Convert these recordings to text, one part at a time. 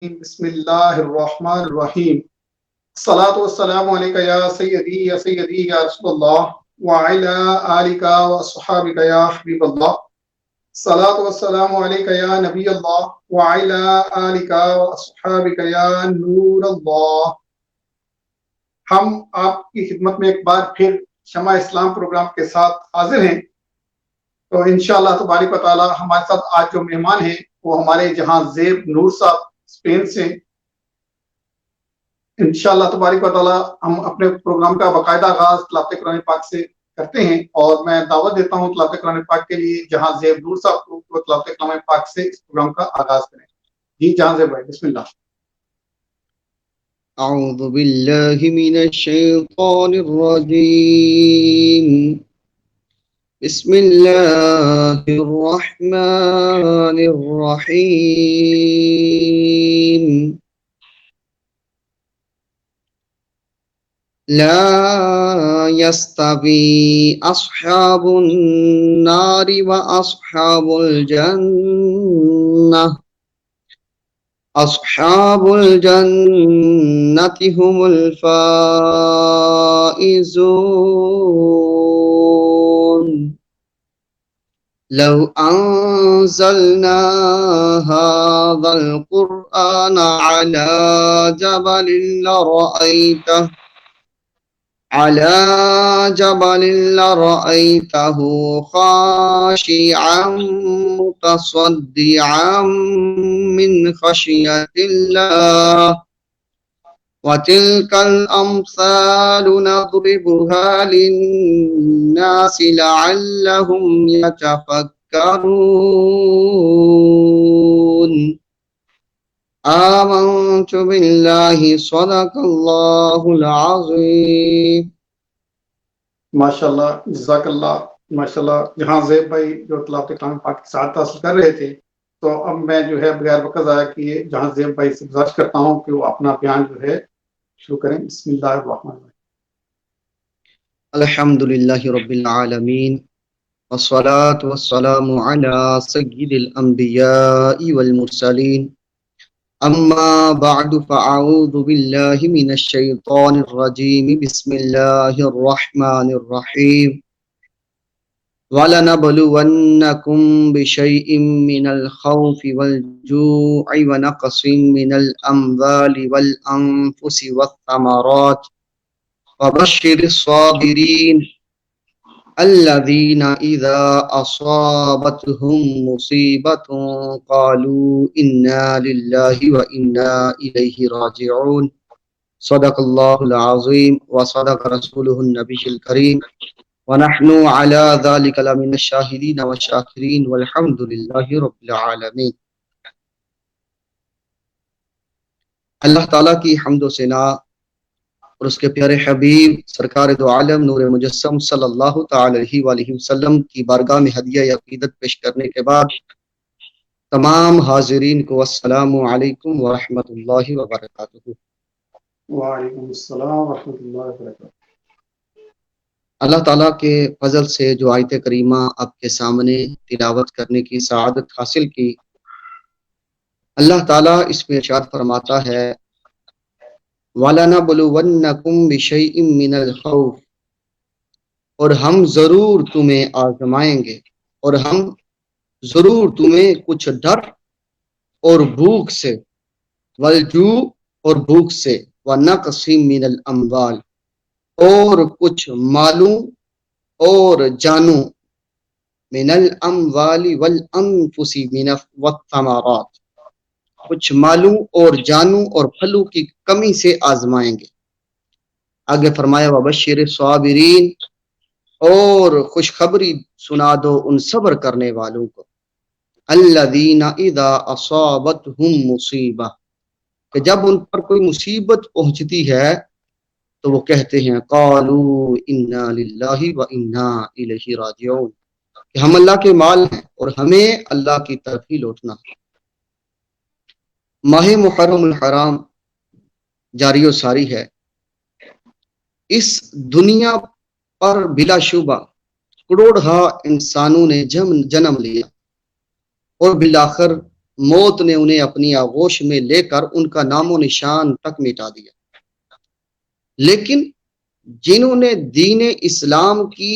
بسم اللہ الرحمن الرحیم الصلاۃ والسلام علیک یا سیدی یا رسول اللہ وعلی آلک واصحابک یا حبیب اللہ الصلاۃ والسلام علیک یا نبی اللہ وعلی آلک واصحابک یا نور اللہ۔ ہم آپ کی خدمت میں ایک بار پھر شمع اسلام پروگرام کے ساتھ حاضر ہیں۔ تو انشاءاللہ تبارک و تعالی ہمارے ساتھ آج جو مہمان ہیں وہ ہمارے جہاں زیب نور صاحب اسپین سے۔ انشاءاللہ تبارک و تعالی ہم اپنے پروگرام کا باقاعدہ آغاز تلاوت قرآن پاک سے کرتے ہیں، اور میں دعوت دیتا ہوں تلاوت قرآن پاک کے لیے جہاں زیب نور صاحب کو تلاوت قرآن پاک سے اس پروگرام کا آغاز کریں۔ جی جہاں زیب بھائی، بسم اللہ۔ أعوذ بالله من الشيطان الرجيم بسم الله الرحمن الرحيم لا يستوي أصحاب النار وأصحاب الجنة أصحاب الجنة هم الفائزون لو أنزلنا هذا القرآن على جبل لرأيته خاشعا متصدعا من خشية الله وتلك الأمثال نضربها للناس لعلهم يتفكرون آمنت بالله صدق الله العظيم۔ ماشاءاللہ، جزاک اللہ، ماشاءاللہ۔ جہاں زیب بھائی جو تلاوت کلام پاک کی سعادت حاصل کر رہے تھے، تو اب میں جو ہے بغیر وقت ضائع کیے جہاں زیب بھائی سے گزارش کرتا ہوں کہ وہ اپنا بیان جو ہے شروع کریں۔ بسم اللہ الرحمن الرحیم۔ الحمد لله رب العالمين والصلاة والسلام على سيد الأنبياء والمرسلين أما بعد فأعوذ بالله من الشيطان الرجيم بسم الله الرحمن الرحيم وَلَنَبْلُوَنَّكُمْ بِشَيْءٍ مِّنَ الْخَوْفِ وَالْجُوعِ وَنَقْصٍ مِّنَ الْأَمْوَالِ وَالْأَنفُسِ وَالثَّمَرَاتِ وَبَشِّرِ الصَّابِرِينَ الَّذِينَ إِذَا أَصَابَتْهُم مُّصِيبَةٌ قَالُوا إِنَّا لِلَّهِ وَإِنَّا إِلَيْهِ رَاجِعُونَ صدق الله العظيم وصدق رسوله النبي الكريم ونحن على ذلك لمن الشاهدين والشاكرين والحمد لله رب العالمين۔ اللہ تعالیٰ کی حمد و ثنا اور اس کے پیارے حبیب سرکار دو عالم نور مجسم صلی اللہ تعالی علیہ وآلہ وسلم کی بارگاہ میں ہدیہ عقیدت پیش کرنے کے بعد تمام حاضرین کو السلام علیکم ورحمۃ اللہ وبرکاتہ۔ وعلیکم السلام ورحمۃ اللہ وبرکاتہ۔ اللہ تعالیٰ کے فضل سے جو آیت کریمہ آپ کے سامنے تلاوت کرنے کی سعادت حاصل کی، اللہ تعالیٰ اس میں ارشاد فرماتا ہے وَلَنَبْلُوَنَّكُمْ بِشَيْءٍ مِّنَ الْخَوْفِ، اور ہم ضرور تمہیں آزمائیں گے، اور ہم ضرور تمہیں کچھ ڈر اور بھوک سے، والجوع اور بھوک سے، وَنَقْصٍ مِّنَ الْأَمْوَالِ اور کچھ مالوں اور جانوں، من الاموال والانفس والثمرات، کچھ مالوں اور جانوں اور پھلوں کی کمی سے آزمائیں گے۔ آگے فرمایا وبشر الصابرین، اور خوشخبری سنا دو ان صبر کرنے والوں کو، الذین اذا اصابتهم مصیبہ، کہ جب ان پر کوئی مصیبت پہنچتی ہے تو وہ کہتے ہیں قالوا انا للہ و انا الیہ راجعون، کہ ہم اللہ کے مال ہیں اور ہمیں اللہ کی طرف ہی لوٹنا ہے۔ ماہ محرم الحرام جاری و ساری ہے۔ اس دنیا پر بلا شبہ کروڑہا انسانوں نے جنم لیا، اور بالآخر موت نے انہیں اپنی آغوش میں لے کر ان کا نام و نشان تک مٹا دیا، لیکن جنہوں نے دین اسلام کی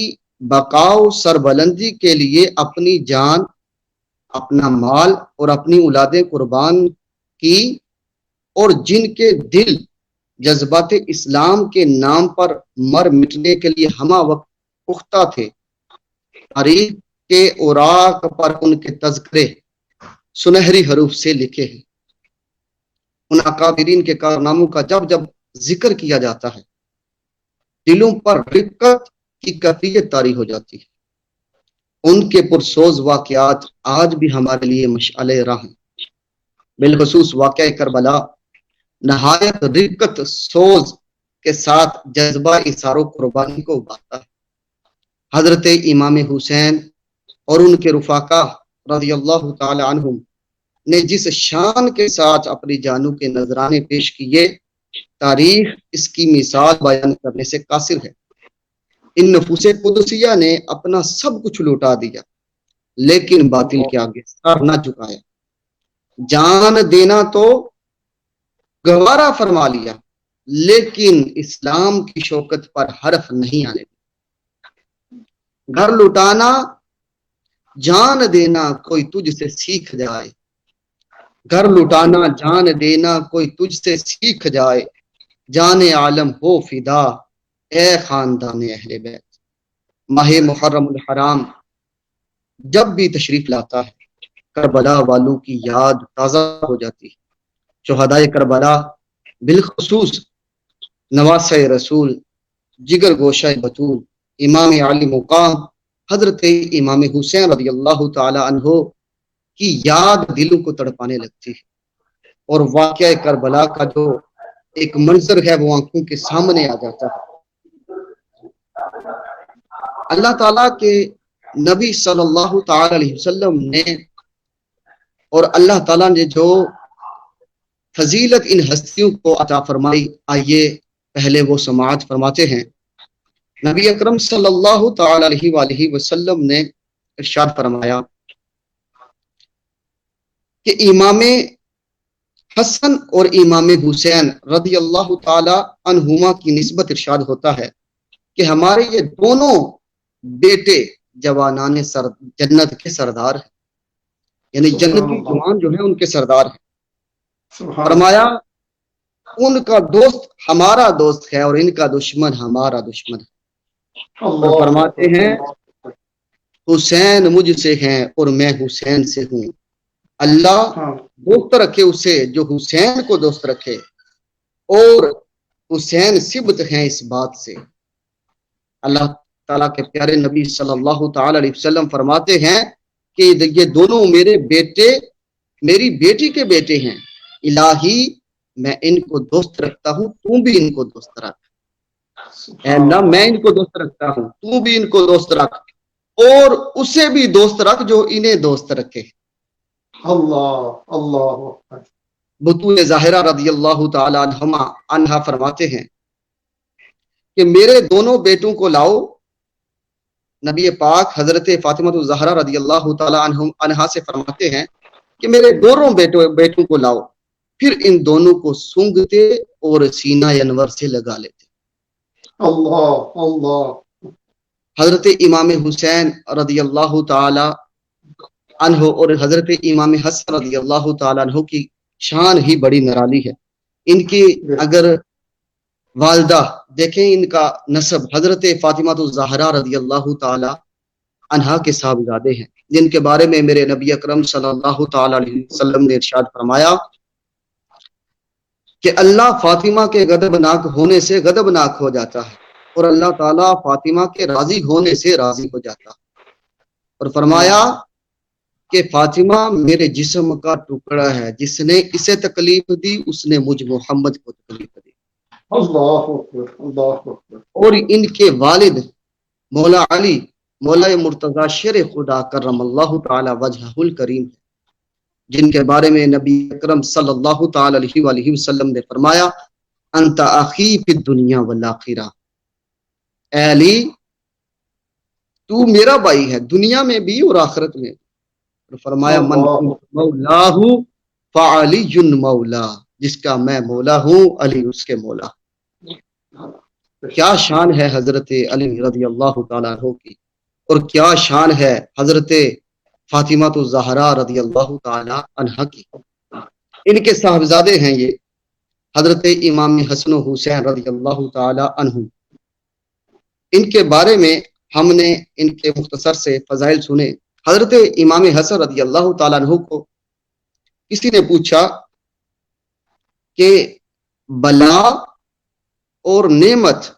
بقاؤ سربلندی کے لیے اپنی جان، اپنا مال اور اپنی اولادیں قربان کی، اور جن کے دل جذبات اسلام کے نام پر مر مٹنے کے لیے ہمہ وقت پختہ تھے، تاریخ کے اوراق پر ان کے تذکرے سنہری حروف سے لکھے ہیں۔ ان اکابرین کے کارناموں کا جب جب ذکر کیا جاتا ہے، دلوں پر رقت کی کیفیت طاری ہو جاتی ہے۔ ان کے پرسوز واقعات آج بھی ہمارے لیے مشعل راہ ہیں۔ بالخصوص واقعہ کربلا نہایت رقت سوز کے ساتھ جذبہ اثار و قربانی کو ابھارتا ہے۔ حضرت امام حسین اور ان کے رفاقہ رضی اللہ تعالی عنہم نے جس شان کے ساتھ اپنی جانوں کے نذرانے پیش کیے، تاریخ اس کی مثال بیان کرنے سے قاصر ہے۔ ان نفوس قدسیہ نے اپنا سب کچھ لوٹا دیا، لیکن باطل کے آگے سر نہ جھکایا، جان دینا تو گوارا فرما لیا، لیکن اسلام کی شوکت پر حرف نہیں آنے دیا۔ گھر لوٹانا، جان دینا کوئی تجھ سے سیکھ جائے، گھر لوٹانا جان دینا کوئی تجھ سے سیکھ جائے، جان عالم ہو فدا اے خاندان اہل بیت۔ ماہ محرم الحرام جب بھی تشریف لاتا ہے، کربلا والوں کی یاد تازہ ہو جاتی ہے۔ شہدائے کربلا، بالخصوص نواسہ رسول، جگر گوشہ بطول، امام علی مقام حضرت امام حسین رضی اللہ تعالی عنہ کی یاد دلوں کو تڑپانے لگتی ہے، اور واقعہ کربلا کا جو ایک منظر ہے وہ آنکھوں کے سامنے آ جاتا ہے۔ اللہ تعالیٰ کے نبی صلی اللہ تعالی علیہ وسلم نے اور اللہ تعالیٰ نے جو فضیلت ان ہستیوں کو عطا فرمائی، آئیے پہلے وہ سماعت فرماتے ہیں۔ نبی اکرم صلی اللہ تعالی علیہ وآلہ وسلم نے ارشاد فرمایا کہ امام حسن اور امام حسین رضی اللہ تعالی عنہما کی نسبت ارشاد ہوتا ہے کہ ہمارے یہ دونوں بیٹے جوانان جنت کے سردار ہیں، یعنی جنتی جوان جو ہیں ان کے سردار ہیں۔ فرمایا ان کا دوست ہمارا دوست ہے اور ان کا دشمن ہمارا دشمن ہے۔ اور فرماتے ہیں حسین مجھ سے ہیں اور میں حسین سے ہوں، اللہ دوست رکھے اسے جو حسین کو دوست رکھے، اور حسین سبت ہیں اس بات سے۔ اللہ تعالیٰ کے پیارے نبی صلی اللہ تعالی علیہ وسلم فرماتے ہیں کہ یہ دونوں میرے بیٹے میری بیٹی کے بیٹے ہیں، الہی میں ان کو دوست رکھتا ہوں، تو بھی ان کو دوست رکھ۔ اے اللہ میں ان کو دوست رکھتا ہوں، تو بھی ان کو دوست رکھ، اور اسے بھی دوست رکھ جو انہیں دوست رکھے۔ اللہ بطول ظاہرہ رضی اللہ تعالی عنہا فرماتے ہیں کہ میرے دونوں بیٹوں کو لاؤ۔ نبی پاک حضرت فاطمہ الزہرا رضی اللہ تعالی عنہا سے فرماتے ہیں کہ میرے دونوں بیٹوں کو لاؤ، پھر ان دونوں کو سونگتے اور سینہ انور سے لگا لیتے۔ اللہ حضرت امام حسین رضی اللہ تعالی عنہ اور حضرت امام حسن رضی اللہ تعالی عنہ کی شان ہی بڑی نرالی ہے۔ ان کی اگر والدہ دیکھیں، ان کا نسب حضرت فاطمہ الزہرا رضی اللہ تعالی عنہا کے صاحبزادے ہیں، جن کے بارے میں میرے نبی اکرم صلی اللہ تعالی علیہ وسلم نے ارشاد فرمایا کہ اللہ فاطمہ کے غضبناک ہونے سے غضبناک ہو جاتا ہے، اور اللہ تعالیٰ فاطمہ کے راضی ہونے سے راضی ہو جاتا ہے۔ اور فرمایا کہ فاطمہ میرے جسم کا ٹکڑا ہے، جس نے اسے تکلیف دی اس نے مجھ محمد کو تکلیف دی۔ اور ان کے والد مولا علی مولا مرتضی شیر خدا کرم اللہ تعالی وجہہ الکریم، جن کے بارے میں نبی اکرم صلی اللہ تعالی علیہ وآلہ وسلم نے فرمایا انت اخی فی الدنیا والآخرہ، اے علی تو میرا بھائی ہے دنیا میں بھی اور آخرت میں۔ فرمایا من مولاہ فعلی مولا، جس کا میں مولا ہوں علی اس کے مولا۔ کیا شان ہے حضرت علی رضی اللہ تعالیٰ عنہ کی، اور کیا شان ہے حضرت فاطمہ الزہرا رضی اللہ تعالیٰ عنہ کی۔ ان کے صاحبزادے ہیں یہ حضرت امام حسن و حسین رضی اللہ تعالیٰ عنہ۔ ان کے بارے میں ہم نے ان کے مختصر سے فضائل سنے۔ حضرت امام حسن رضی اللہ تعالیٰ عنہ کو کسی نے پوچھا کہ بلا اور نعمت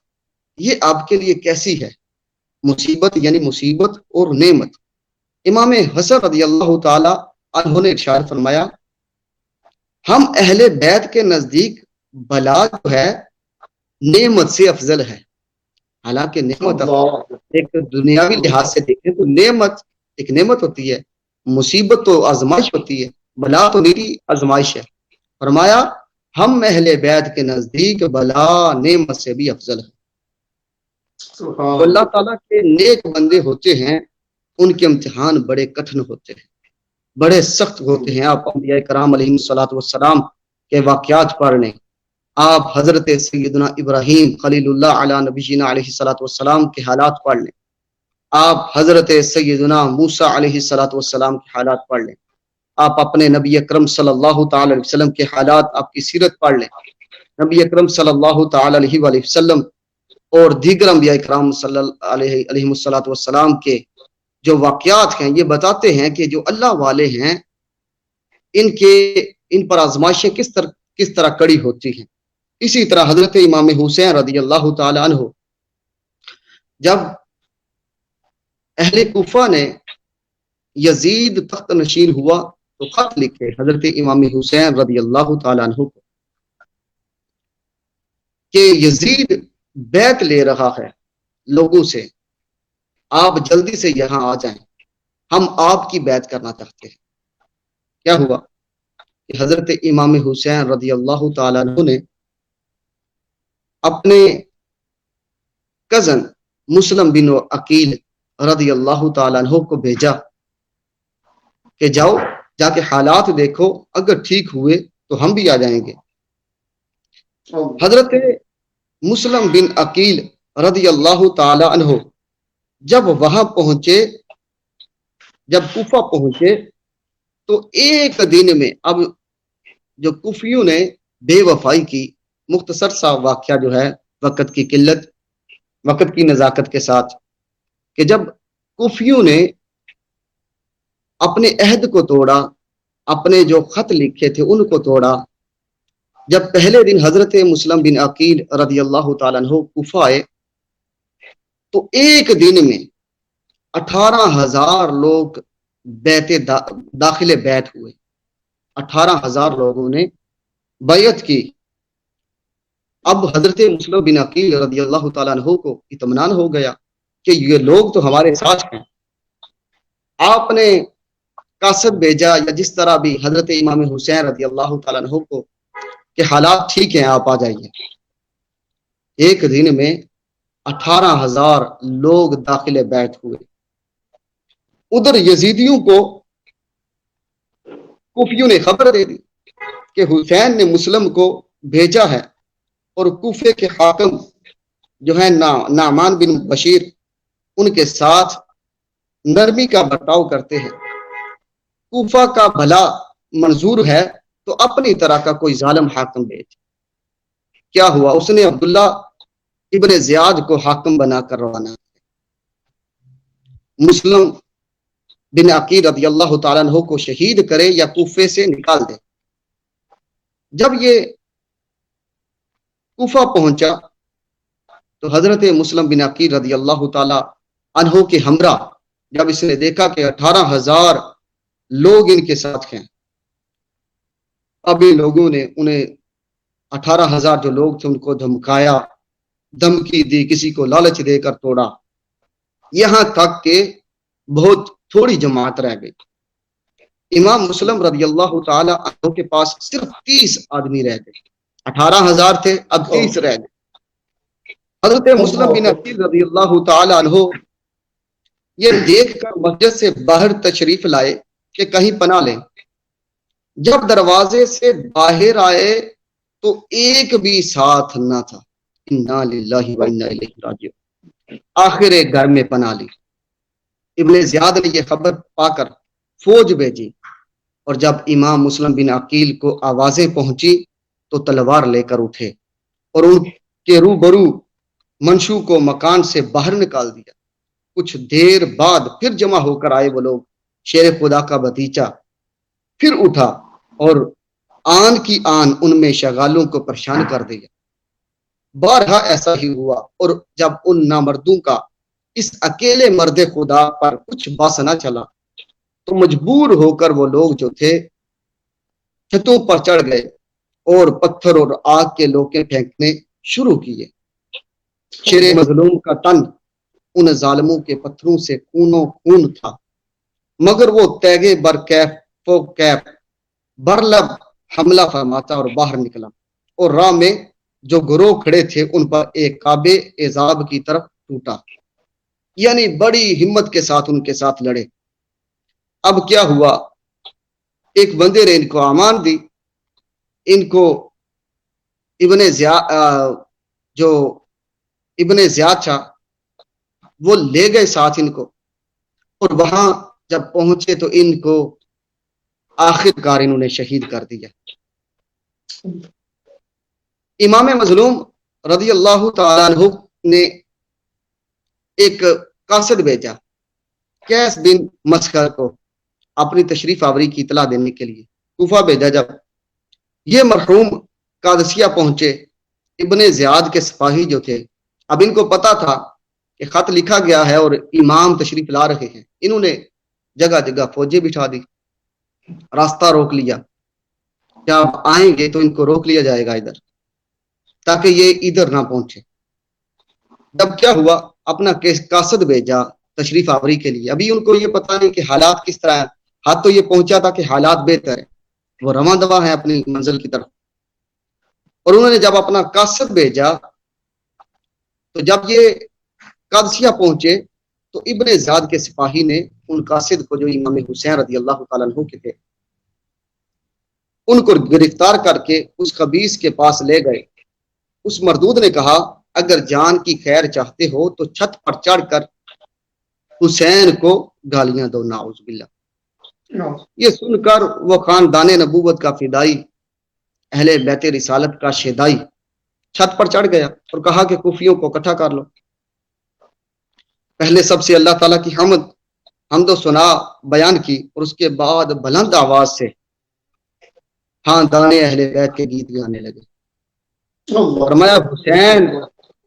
یہ آپ کے لیے کیسی ہے؟ مصیبت یعنی مصیبت اور نعمت۔ امام حسن رضی اللہ تعالیٰ عنہ نے ارشاد فرمایا ہم اہل بیت کے نزدیک بلا جو ہے نعمت سے افضل ہے۔ حالانکہ نعمت ایک دنیاوی لحاظ سے دیکھیں تو نعمت ایک نعمت ہوتی ہے، مصیبت تو آزمائش ہوتی ہے، بلا تو میری آزمائش ہے۔ فرمایا ہم اہل بیت کے نزدیک بلا نعمت سے بھی افضل ہے۔ تو اللہ تعالیٰ کے نیک بندے ہوتے ہیں، ان کے امتحان بڑے کٹھن ہوتے ہیں، بڑے سخت ہوتے ہیں۔ آپ انبیاء کرام علیہ السلام کے واقعات پڑھ لیں، آپ حضرت سیدنا ابراہیم خلیل اللہ علی نبینا علیہ السلام کے حالات پڑھ لیں، آپ حضرت سیدنا موسیٰ علیہ السلام کے حالات پڑھ لیں، آپ اپنے نبی اکرم صلی اللہ تعالی علیہ وسلم کے حالات، آپ کی سیرت پڑھ لیں۔ نبی اکرم صلی اللہ تعالی علیہ وآلہ وسلم اور دیگر انبیاء کرام صلی اللہ علیہ السلام کے جو واقعات ہیں یہ بتاتے ہیں کہ جو اللہ والے ہیں ان پر آزمائشیں کس طرح کڑی ہوتی ہیں۔ اسی طرح حضرت امام حسین رضی اللہ تعالی عنہ جب اہل کوفہ نے یزید تخت نشین ہوا تو خط لکھے حضرت امام حسین رضی اللہ تعالی عنہ کو کہ یزید بیعت لے رہا ہے لوگوں سے، آپ جلدی سے یہاں آ جائیں، ہم آپ کی بیعت کرنا چاہتے ہیں۔ کیا ہوا کہ حضرت امام حسین رضی اللہ تعالی عنہ نے اپنے کزن مسلم بن عقیل رضی اللہ تعالی عنہ کو بھیجا کہ جاؤ جا کے حالات دیکھو، اگر ٹھیک ہوئے تو ہم بھی آ جائیں گے۔ حضرت مسلم بن عقیل رضی اللہ تعالی عنہ جب وہاں پہنچے، جب کوفہ پہنچے تو ایک دن میں، اب جو کوفیوں نے بے وفائی کی، مختصر سا واقعہ جو ہے وقت کی قلت، وقت کی نزاکت کے ساتھ، کہ جب کوفیوں نے اپنے عہد کو توڑا، اپنے جو خط لکھے تھے ان کو توڑا، جب پہلے دن حضرت مسلم بن عقیل رضی اللہ تعالیٰ عنہ کوفہ آئے تو ایک دن میں 18,000 لوگ داخل بیت ہوئے، 18,000 لوگوں نے بیعت کی۔ اب حضرت مسلم بن عقیل رضی اللہ تعالیٰ عنہ کو اطمینان ہو گیا کہ یہ لوگ تو ہمارے ساتھ ہیں۔ آپ نے قاصد بھیجا یا جس طرح بھی حضرت امام حسین رضی اللہ تعالیٰ عنہ کو کہ حالات ٹھیک ہیں، آپ آ جائیے۔ ایک دن میں 18,000 لوگ داخل بیت ہوئے۔ ادھر یزیدیوں کو کوفیوں نے خبر دے دی کہ حسین نے مسلم کو بھیجا ہے، اور کوفے کے حاکم جو ہیں نعمان بن بشیر ان کے ساتھ نرمی کا برتاؤ کرتے ہیں۔ کوفہ کا بھلا منظور ہے تو اپنی طرح کا کوئی ظالم حاکم بھیج۔ کیا ہوا؟ اس نے عبداللہ ابن زیاد کو حاکم بنا کر روانہ مسلم بن عقیل رضی اللہ تعالیٰ عنہ کو شہید کرے یا کوفے سے نکال دے۔ جب یہ کوفہ پہنچا تو حضرت مسلم بن عقیل رضی اللہ تعالیٰ عنہ کے ہمراہ جب اس نے دیکھا کہ 18,000 لوگ ان کے ساتھ ہیں، اب ان لوگوں نے انہیں 18,000 جو لوگ تھے ان کو دھمکایا، دھمکی دی، کسی کو لالچ دے کر توڑا، یہاں تک کہ بہت تھوڑی جماعت رہ گئی۔ امام مسلم رضی اللہ تعالی عنہ کے پاس صرف 30 آدمی رہ گئے، 18,000 تھے، اب 30 رہ گئے۔ حضرت مسلم بن عقیل رضی اللہ تعالی عنہ یہ دیکھ کر مسجد سے باہر تشریف لائے کہ کہیں پناہ لیں۔ جب دروازے سے باہر آئے تو ایک بھی ساتھ نہ تھا۔ انا للہ و انا الیہ راجعون۔ آخر ایک گھر میں پناہ لی۔ ابن زیاد نے یہ خبر پا کر فوج بھیجی، اور جب امام مسلم بن عقیل کو آوازیں پہنچی تو تلوار لے کر اٹھے اور ان کے روبرو منشو کو مکان سے باہر نکال دیا۔ کچھ دیر بعد پھر جمع ہو کر آئے وہ لوگ۔ شیر خدا کا بھتیجا پھر اٹھا اور آن کی آن ان میں شغالوں کو پریشان کر دیا۔ بارہا ایسا ہی ہوا، اور جب ان نامردوں کا اس اکیلے مرد خدا پر کچھ بس نہ چلا تو مجبور ہو کر وہ لوگ جو تھے چھتوں پر چڑھ گئے اور پتھر اور آگ کے لوکے پھینکنے شروع کیے۔ شیر مظلوم کا تن ان ظالموں کے پتھروں سے خونوں خون تھا، مگر وہ تیگے برلب حملہ فرماتا اور باہر نکلا، اور راہ میں جو گروہ کھڑے تھے ان پر ایک کعبے عذاب کی طرف ٹوٹا، یعنی بڑی ہمت کے ساتھ ان کے ساتھ لڑے۔ اب کیا ہوا، ایک بندے نے ان کو امان دی، ان کو جو ابن زیاد تھا وہ لے گئے ساتھ ان کو، اور وہاں جب پہنچے تو ان کو آخر کار انہوں نے شہید کر دیا۔ امام مظلوم رضی اللہ تعالیٰ عنہ نے ایک قاصد بھیجا کیس بن مسخر کو اپنی تشریف آوری کی اطلاع دینے کے لیے۔ کوفہ بھیجا۔ جب یہ مرحوم قادسیہ پہنچے، ابن زیاد کے سپاہی جو تھے، اب ان کو پتا تھا کہ خط لکھا گیا ہے اور امام تشریف لا رہے ہیں، انہوں نے جگہ جگہ فوجیں بٹھا دی، راستہ روک لیا، جب آئیں گے تو ان کو روک لیا جائے گا ادھر، تاکہ یہ ادھر نہ پہنچے۔ جب کیا ہوا، اپنا قاصد بھیجا تشریف آوری کے لیے۔ ابھی ان کو یہ پتا نہیں کہ حالات کس طرح ہیں، ہاتھ تو یہ پہنچا تھا کہ حالات بہتر ہیں، وہ رواں دواں ہیں اپنی منزل کی طرف۔ اور انہوں نے جب اپنا قاصد بھیجا تو جب یہ قادسیہ پہنچے تو ابن زیاد کے سپاہی نے ان قاصد کو جو امام حسین رضی اللہ تعالیٰ عنہ کے تھے ان کو گرفتار کر کے اس خبیث کے پاس لے گئے۔ اس مردود نے کہا اگر جان کی خیر چاہتے ہو تو چھت پر چڑھ کر حسین کو گالیاں دو، نعوذ باللہ۔ یہ سن کر وہ خاندان نبوت کا فدائی، اہل بیت رسالت کا شیدائی چھت پر چڑھ گیا اور کہا کہ کوفیوں کو اکٹھا کر لو۔ پہلے سب سے اللہ تعالیٰ کی حمد و ثنا بیان کی، اور اس کے بعد بلند آواز سے خاندان اہل بیت کے گیت گانے لگے۔ فرمایا حسین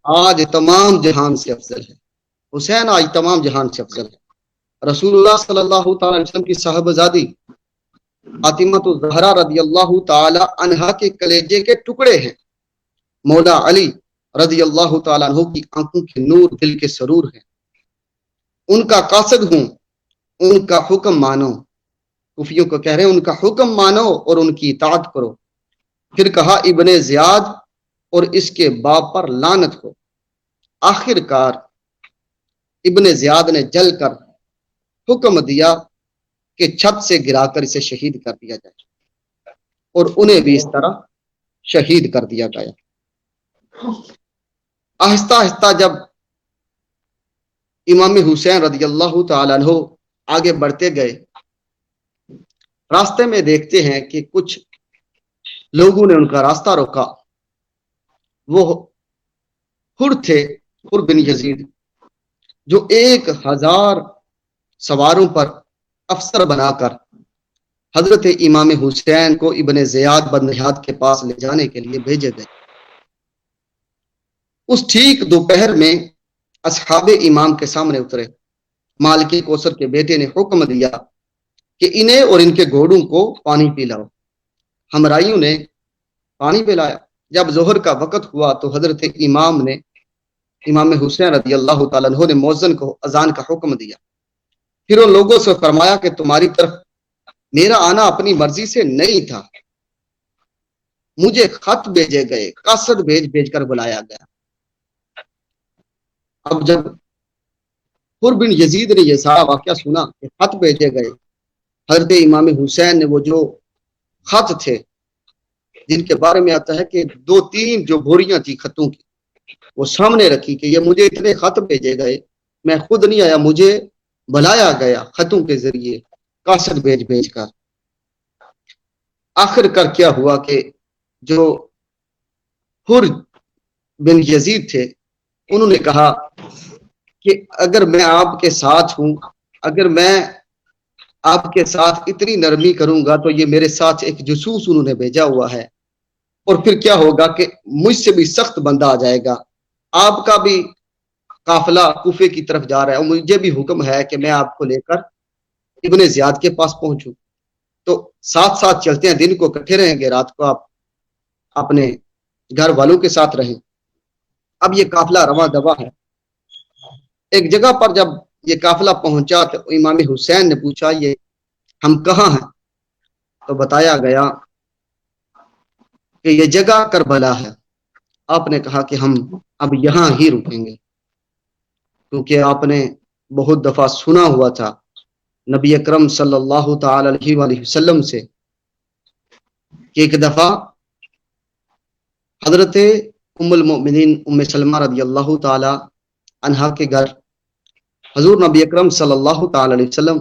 آج تمام جہان سے افضل ہے، حسین آج تمام جہان سے افضل ہے۔ رسول اللہ صلی اللہ تعالی علیہ وسلم کی صاحبزادی فاطمہ الزہرا رضی اللہ تعالی عنہا کے کلیجے کے ٹکڑے ہیں، مولا علی رضی اللہ تعالی عنہ کی آنکھوں کے نور، دل کے سرور ہیں، ان کا قاصد ہوں، ان کا حکم مانو۔ کوفیوں کو کہہ رہے ہیں ان کا حکم مانو اور ان کی اطاعت کرو۔ پھر کہا ابن زیاد اور اس کے باپ پر لعنت ہو۔ آخر کار ابن زیاد نے جل کر حکم دیا کہ چھت سے گرا کر اسے شہید کر دیا جائے، اور انہیں بھی اس طرح شہید کر دیا گیا۔ آہستہ آہستہ جب امام حسین رضی اللہ تعالیٰ عنہ آگے بڑھتے گئے، راستے میں دیکھتے ہیں کہ کچھ لوگوں نے ان کا راستہ روکا۔ وہ حر تھے، حر بن یزید، جو 1000 سواروں پر افسر بنا کر حضرت امام حسین کو ابن زیاد بن نہاد کے پاس لے جانے کے لیے بھیجے گئے۔ اس ٹھیک دوپہر میں اصحاب امام کے سامنے اترے۔ مالک کوثر کے بیٹے نے حکم دیا کہ انہیں اور ان کے گھوڑوں کو پانی پلاؤ۔ ہمراہیوں نے پانی پلایا۔ جب ظہر کا وقت ہوا تو حضرت امام حسین رضی اللہ تعالیٰ عنہ نے مؤذن کو اذان کا حکم دیا۔ پھر ان لوگوں سے فرمایا کہ تمہاری طرف میرا آنا اپنی مرضی سے نہیں تھا، مجھے خط بھیجے گئے، قاصد بھیج کر بلایا گیا۔ اب جب حر بن یزید نے یہ سارا واقعہ سنا کہ خط بھیجے گئے حضرت امام حسین نے وہ جو خط تھے جن کے بارے میں آتا ہے کہ 2-3 جو بھوریاں تھی خطوں کی وہ سامنے رکھی کہ یہ مجھے اتنے خط بھیجے گئے، میں خود نہیں آیا، مجھے بلایا گیا خطوں کے ذریعے کاسٹ بھیج کر۔ آخر کر کیا ہوا کہ جو حر بن یزید تھے انہوں نے کہا کہ اگر میں آپ کے ساتھ ہوں، اگر میں آپ کے ساتھ اتنی نرمی کروں گا تو یہ میرے ساتھ ایک جاسوس انہوں نے بھیجا ہوا ہے، اور پھر کیا ہوگا کہ مجھ سے بھی سخت بندہ آ جائے گا، آپ کا بھی قافلہ کوفے کی طرف جا رہا ہے اور مجھے بھی حکم ہے کہ میں آپ کو لے کر ابن زیاد کے پاس پہنچوں، تو ساتھ ساتھ چلتے ہیں، دن کو اکٹھے رہیں گے، رات کو آپ اپنے گھر والوں کے ساتھ رہیں۔ اب یہ قافلہ رواں دوا ہے۔ ایک جگہ پر جب یہ قافلہ پہنچا تو امام حسین نے پوچھا یہ ہم کہاں ہیں؟ تو بتایا گیا کہ یہ جگہ کربلا ہے۔ آپ نے کہا کہ ہم اب یہاں ہی رکیں گے، کیونکہ آپ نے بہت دفعہ سنا ہوا تھا نبی اکرم صلی اللہ تعالی علیہ وآلہ وسلم سے کہ ایک دفعہ حضرت ام المؤمنین ام سلمہ رضی اللہ تعالی عنہا کے گھر حضور نبی اکرم صلی اللہ تعالی علیہ وسلم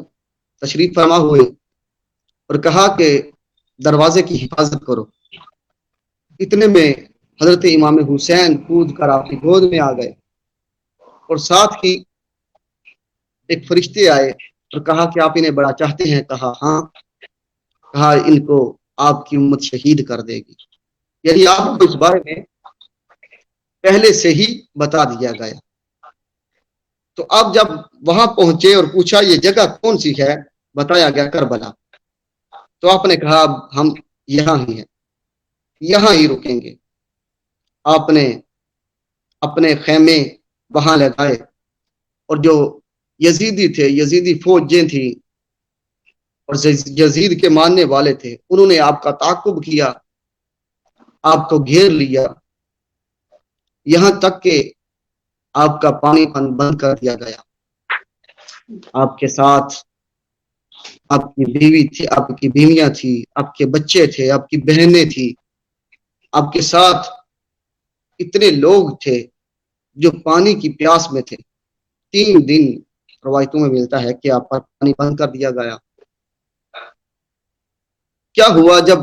تشریف فرما ہوئے اور کہا کہ دروازے کی حفاظت کرو۔ اتنے میں حضرت امام حسین کود کر آپ کی گود میں آ گئے اور ساتھ ہی ایک فرشتے آئے اور کہا کہ آپ انہیں بڑا چاہتے ہیں؟ کہا ہاں۔ کہا ان کو آپ کی امت شہید کر دے گی، یعنی آپ کو اس بارے میں پہلے سے ہی بتا دیا گیا۔ تو آپ جب وہاں پہنچے اور پوچھا یہ جگہ کون سی ہے، بتایا گیا کربلا، تو آپ نے کہا اب ہم یہاں ہی ہیں، یہاں ہی رکیں گے۔ آپ نے اپنے خیمے وہاں لگائے اور جو یزیدی تھے، یزیدی فوجیں تھیں اور یزید کے ماننے والے تھے، انہوں نے آپ کا تعاقب کیا، آپ کو گھیر لیا، یہاں تک کہ آپ کا پانی بند کر دیا گیا۔ آپ کے ساتھ آپ کی بیوی تھی، آپ کی بیویاں تھی، آپ کے بچے تھے، آپ کی بہنیں تھی، آپ کے ساتھ اتنے لوگ تھے جو پانی کی پیاس میں تھے۔ 3 دن روایتوں میں ملتا ہے کہ آپ پر پانی بند کر دیا گیا۔ کیا ہوا جب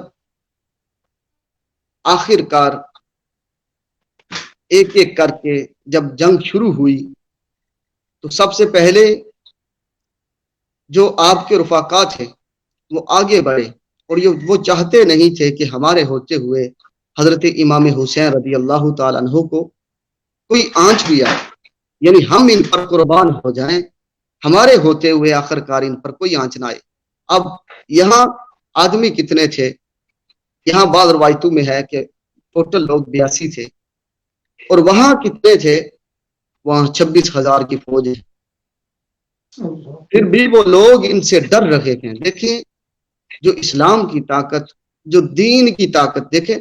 آخر کار ایک ایک کر کے جب جنگ شروع ہوئی تو سب سے پہلے جو آپ کے رفقا تھے وہ آگے بڑھے اور وہ چاہتے نہیں تھے کہ ہمارے ہوتے ہوئے حضرت امام حسین رضی اللہ تعالیٰ عنہ کو کوئی آنچ بھی آئے، یعنی ہم ان پر قربان ہو جائیں، ہمارے ہوتے ہوئے آخر کار ان پر کوئی آنچ نہ آئے۔ اب یہاں آدمی کتنے تھے؟ یہاں بعض روایتوں میں ہے کہ ٹوٹل لوگ 82 تھے، اور وہاں کتنے تھے؟ وہاں 26,000 کی فوج ہے۔ پھر بھی وہ لوگ ان سے ڈر رہے ہیں۔ دیکھیں جو اسلام کی طاقت، جو دین کی طاقت، دیکھیں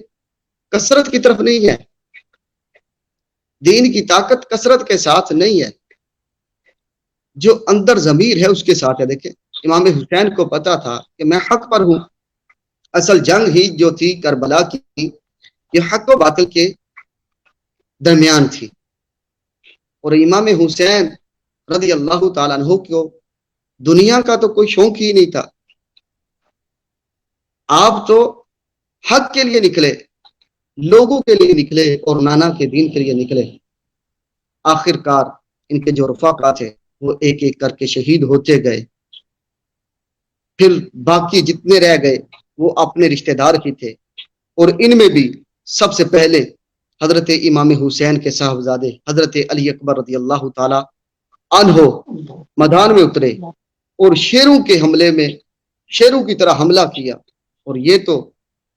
کثرت کی طرف نہیں ہے، دین کی طاقت کثرت کے ساتھ نہیں ہے، جو اندر ضمیر ہے اس کے ساتھ ہے۔ دیکھیں امام حسین کو پتا تھا کہ میں حق پر ہوں۔ اصل جنگ ہی جو تھی کربلا کی، یہ حق و باطل کے درمیان تھی، اور امام حسین رضی اللہ تعالیٰ عنہ کو دنیا کا تو کوئی شوق ہی نہیں تھا۔ آپ تو حق کے لیے نکلے، لوگوں کے لیے نکلے اور نانا کے دین کے لیے نکلے۔ آخر کار ان کے جو رفقا تھے وہ ایک ایک کر کے شہید ہوتے گئے۔ پھر باقی جتنے رہ گئے وہ اپنے رشتہ دار ہی تھے، اور ان میں بھی سب سے پہلے حضرت امام حسین کے صاحبزادے حضرت علی اکبر رضی اللہ تعالی عنہ میدان میں اترے اور شیروں کے حملے میں شیروں کی طرح حملہ کیا، اور یہ تو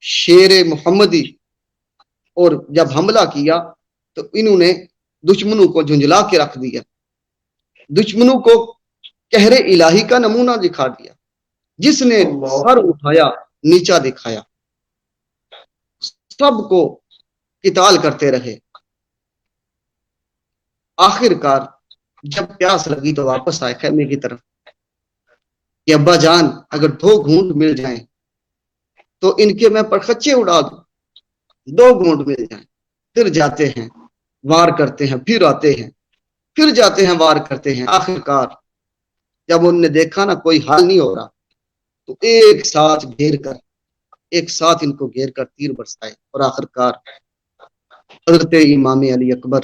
شیر محمدی، اور جب حملہ کیا تو انہوں نے دشمنوں کو جھنجلا کے رکھ دیا، دشمنوں کو قہر الہی کا نمونہ دکھا دیا، جس نے سر اٹھایا نیچا دکھایا، سب کو قتال کرتے رہے۔ آخر کار جب پیاس لگی تو واپس آئے خیمے کی طرف، کہ ابا جان اگر 2 گھونٹ مل جائیں تو ان کے میں پرخچے اڑا دوں، 2 گھونٹ مل جائیں۔ پھر جاتے ہیں، وار کرتے ہیں، پھر آتے ہیں، پھر جاتے ہیں، وار کرتے ہیں۔ آخر کار جب انہوں نے دیکھا نا کوئی حل نہیں ہو رہا تو ایک ساتھ ان کو گھیر کر تیر برسائے، اور آخر کار حضرت امام علی اکبر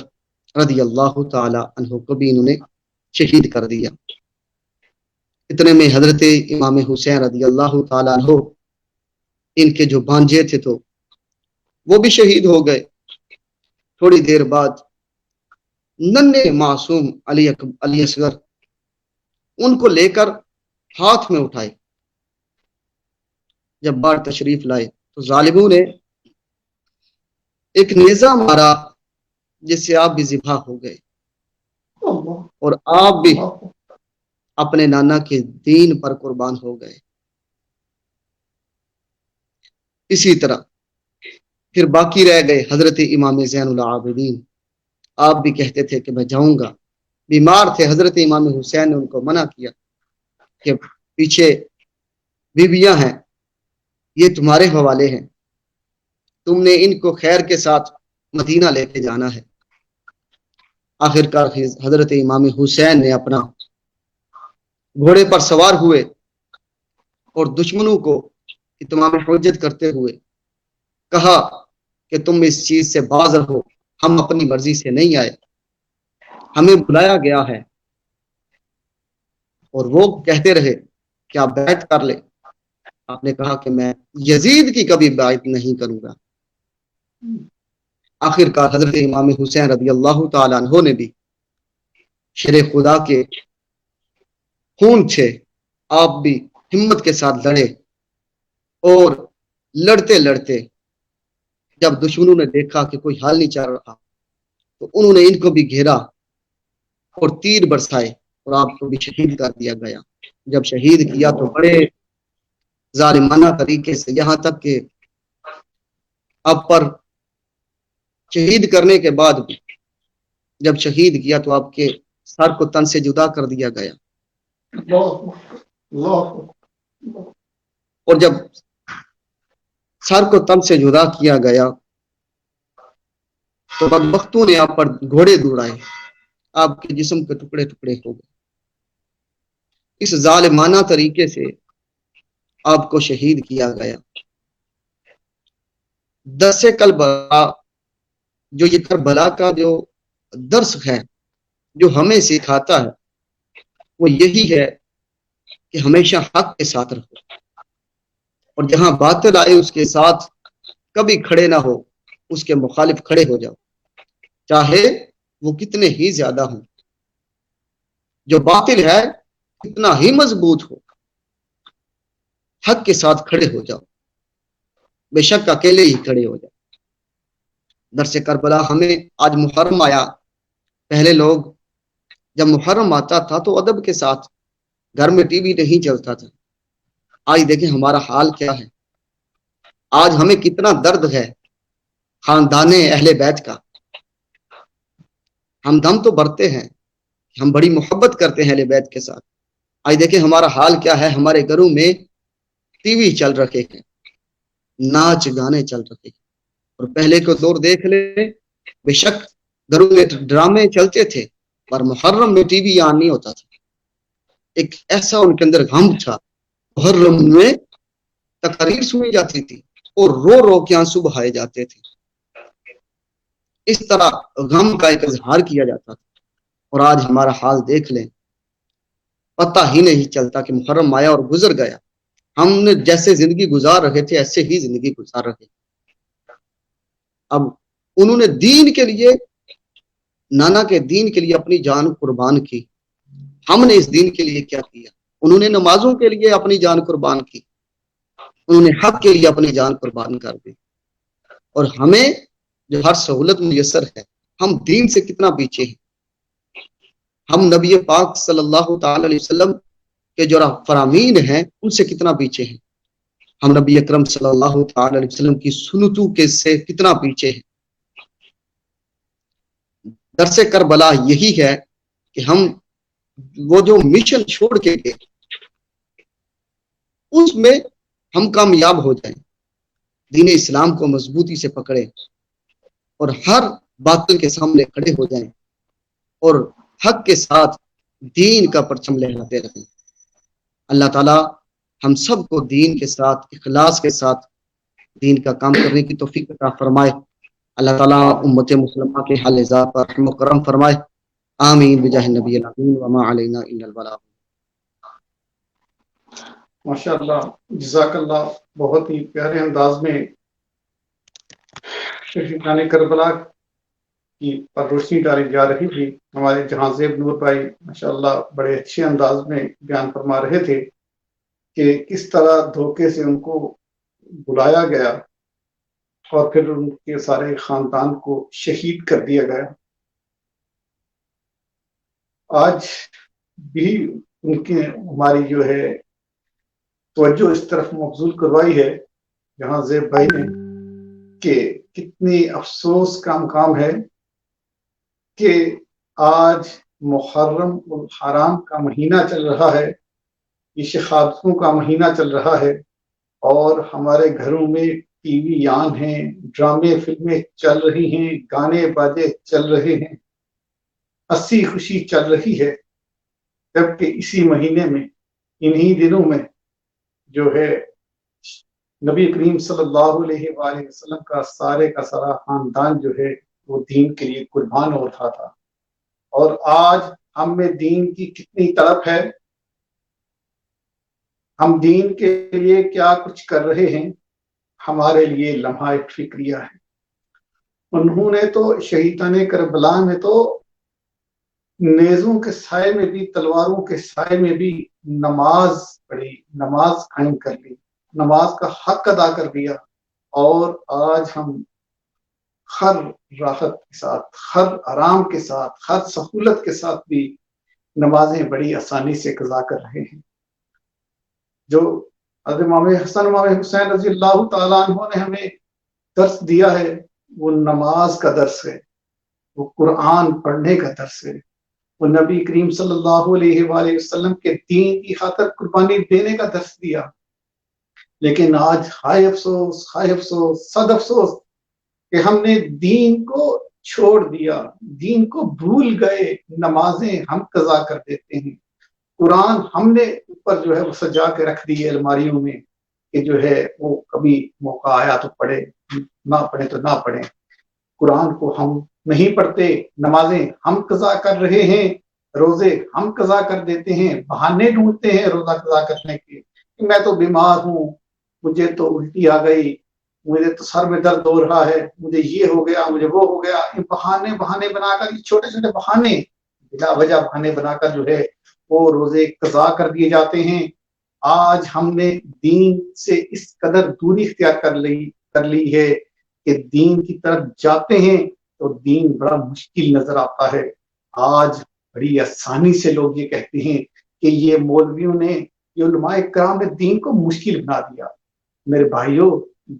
رضی اللہ تعالی عنہ کو بھی انہوں نے شہید کر دیا۔ اتنے میں حضرت امام حسین رضی اللہ تعالی عنہ ان کے جو بھانجے تھے تو وہ بھی شہید ہو گئے۔ تھوڑی دیر بعد ننھے معصوم علی اصغر ان کو لے کر ہاتھ میں اٹھائے، جب بار تشریف لائے تو ظالموں نے ایک نیزہ مارا جس سے آپ بھی ذبح ہو گئے، اور آپ بھی اپنے نانا کے دین پر قربان ہو گئے۔ اسی طرح پھر باقی رہ گئے حضرت امام زین العابدین۔ آپ بھی کہتے تھے کہ میں جاؤں گا، بیمار تھے۔ حضرت امام حسین نے ان کو منع کیا کہ پیچھے بیویاں ہیں، یہ تمہارے حوالے ہیں، تم نے ان کو خیر کے ساتھ مدینہ لے کے جانا ہے۔ آخر کار حضرت امام حسین نے اپنا گھوڑے پر سوار ہوئے اور دشمنوں کو اتمام حجت کرتے ہوئے کہا کہ تم اس چیز سے باز رہو، ہم اپنی مرضی سے نہیں آئے، ہمیں بلایا گیا ہے۔ اور وہ کہتے رہے کہ آپ بیعت کر لیں۔ آپ نے کہا کہ میں یزید کی کبھی بیعت نہیں کروں گا۔ آخر کار حضرت امام حسین رضی اللہ تعالیٰ عنہ نے بھی شیر خدا کے خون تھے، آپ بھی ہمت کے ساتھ لڑے، اور لڑتے لڑتے جب دشمنوں نے دیکھا کہ کوئی حال نہیں چل رہا تو انہوں نے ان کو بھی گھیرا اور تیر برسائے، اور آپ کو بھی شہید کر دیا گیا۔ جب شہید کیا تو بڑے ظالمانہ طریقے سے، یہاں تک کہ آپ پر شہید کرنے کے بعد بھی جب شہید کیا تو آپ کے سر کو تن سے جدا کر دیا گیا، اور جب سر کو تن سے جدا کیا گیا تو بدبختوں نے آپ پر گھوڑے دوڑائے، آپ کے جسم کے ٹکڑے ٹکڑے ہو گئے۔ اس ظالمانہ طریقے سے آپ کو شہید کیا گیا۔ درس کربلا، جو یہ کربلا کا جو درس ہے جو ہمیں سکھاتا ہے وہ یہی ہے کہ ہمیشہ حق کے ساتھ رہو، اور جہاں باطل آئے اس کے ساتھ کبھی کھڑے نہ ہو، اس کے مخالف کھڑے ہو جاؤ، چاہے وہ کتنے ہی زیادہ ہوں۔ جو باطل ہے کتنا ہی مضبوط ہو، حق کے ساتھ کھڑے ہو جاؤ، بے شک اکیلے ہی کھڑے ہو جاؤ۔ درس کربلا ہمیں آج محرم آیا، پہلے لوگ جب محرم آتا تھا تو ادب کے ساتھ، گھر میں ٹی وی نہیں چلتا تھا۔ آج دیکھیں ہمارا حال کیا ہے، آج ہمیں کتنا درد ہے خاندان اہل بیت کا۔ ہم دم تو بھرتے ہیں، ہم بڑی محبت کرتے ہیں اہل بیت کے ساتھ۔ آج دیکھیں ہمارا حال کیا ہے، ہمارے گھروں میں ٹی وی چل رہے ہیں، ناچ گانے چل رہے ہیں۔ اور پہلے کو دور دیکھ لیں، بے شک گھروں میں ڈرامے چلتے تھے، پر محرم میں ٹی وی آن نہیں ہوتا تھا۔ ایک ایسا ان کے اندر غم تھا، محرم میں تقریر سنی جاتی تھی اور رو رو کے آنسو بہائے جاتے تھے۔ اس طرح غم کا ایک اظہار کیا جاتا تھا، اور آج ہمارا حال دیکھ لیں، پتہ ہی نہیں چلتا کہ محرم آیا اور گزر گیا۔ ہم نے جیسے زندگی گزار رہے تھے ایسے ہی زندگی گزار رہے۔ اب انہوں نے دین کے لیے، نانا کے دین کے لیے اپنی جان قربان کی، ہم نے اس دین کے لیے کیا کیا؟ انہوں نے نمازوں کے لیے اپنی جان قربان کی، انہوں نے حق کے لیے اپنی جان قربان کر دی، اور ہمیں جو ہر سہولت میسر ہے، ہم دین سے کتنا پیچھے ہیں۔ ہم نبی پاک صلی اللہ تعالی علیہ وسلم کے جو فرامین ہیں ان سے کتنا پیچھے ہیں۔ ہم نبی اکرم صلی اللہ تعالی علیہ وسلم کی سنتوں کے سے کتنا پیچھے ہیں۔ درس کربلا یہی ہے کہ ہم وہ جو مشن چھوڑ کے گئے اس میں ہم کامیاب ہو جائیں، دین اسلام کو مضبوطی سے پکڑیں اور ہر باطل کے سامنے کھڑے ہو جائیں اور حق کے ساتھ دین کا پرچم لہراتے رہیں۔ اللہ تعالیٰ ہم سب کو دین کے ساتھ، اخلاص کے ساتھ دین کا کام کرنے کی توفیق عطا فرمائے۔ اللہ تعالیٰ امت مسلمہ کے حال ذات پر رحم و کرم فرمائے۔ آمین بجاہ نبی الامین وما علینا الا البلاغ۔ ماشاء اللہ، جزاک اللہ، بہت ہی پیارے انداز میں شہیدان کربلا کی پر روشنی ڈالی جا رہی تھی۔ ہمارے جہاں زیب نور بھائی ماشاء اللہ بڑے اچھے انداز میں بیان فرما رہے تھے کہ کس طرح دھوکے سے ان کو بلایا گیا اور پھر ان کے سارے خاندان کو شہید کر دیا گیا۔ آج بھی ان کی ہماری جو ہے توجہ اس طرف مبذول کروائی ہے جہاں زیب بھائی نے کہ کتنی افسوس کا مقام ہے کہ آج محرم الحرام کا مہینہ چل رہا ہے، یہ شہادتوں کا مہینہ چل رہا ہے، اور ہمارے گھروں میں ٹی وی آن ہیں، ڈرامے فلمیں چل رہی ہیں، گانے باجے چل رہے ہیں، ہنسی خوشی چل رہی ہے، جبکہ اسی مہینے میں، انہی دنوں میں جو ہے نبی کریم صلی اللہ علیہ وآلہ وسلم کا سارا خاندان جو ہے وہ دین کے لیے قربان ہو رہا تھا۔ اور آج ہم میں دین کی کتنی طلب ہے، ہم دین کے لیے کیا کچھ کر رہے ہیں، ہمارے لیے لمحہ فکریہ ہے۔ انہوں نے تو شہیدان کربلا میں تو نیزوں کے سائے میں بھی، تلواروں کے سائے میں بھی نماز پڑھی، نماز قائم کر لی، نماز کا حق ادا کر دیا، اور آج ہم ہر راحت کے ساتھ، ہر آرام کے ساتھ، ہر سہولت کے ساتھ بھی نمازیں بڑی آسانی سے قضا کر رہے ہیں۔ جو حضرت امام حسن امام حسین رضی اللہ تعالیٰ عنہ نے ہمیں درس دیا ہے، وہ نماز کا درس ہے، وہ قرآن پڑھنے کا درس ہے، وہ نبی کریم صلی اللہ علیہ وآلہ وسلم کے دین کی خاطر قربانی دینے کا درس دیا۔ لیکن آج ہائے افسوس، ہائے افسوس، صد افسوس کہ ہم نے دین کو چھوڑ دیا، دین کو بھول گئے، نمازیں ہم قضا کر دیتے ہیں، قرآن ہم نے اوپر جو ہے وہ سجا کے رکھ دی ہے الماریوں میں کہ جو ہے وہ کبھی موقع آیا تو پڑھے، نہ پڑھے تو نہ پڑھے۔ قرآن کو ہم نہیں پڑھتے، نمازیں ہم قضا کر رہے ہیں، روزے ہم قضا کر دیتے ہیں، بہانے ڈھونڈتے ہیں روزہ قضا کرنے کے، میں تو بیمار ہوں، مجھے تو الٹی آ گئی، مجھے تو سر میں درد ہو رہا ہے، مجھے یہ ہو گیا، مجھے وہ ہو گیا۔ یہ بہانے بنا کر، یہ چھوٹے چھوٹے بہانے بلا وجہ بہانے بنا کر جو ہے وہ روزے قضا کر دیے جاتے ہیں۔ آج ہم نے دین سے اس قدر دوری اختیار کر لی ہے کہ دین کی طرف جاتے ہیں تو دین بڑا مشکل نظر آتا ہے۔ آج بڑی آسانی سے لوگ یہ کہتے ہیں کہ یہ مولویوں نے، یہ علماء کرام نے دین کو مشکل بنا دیا۔ میرے بھائیوں،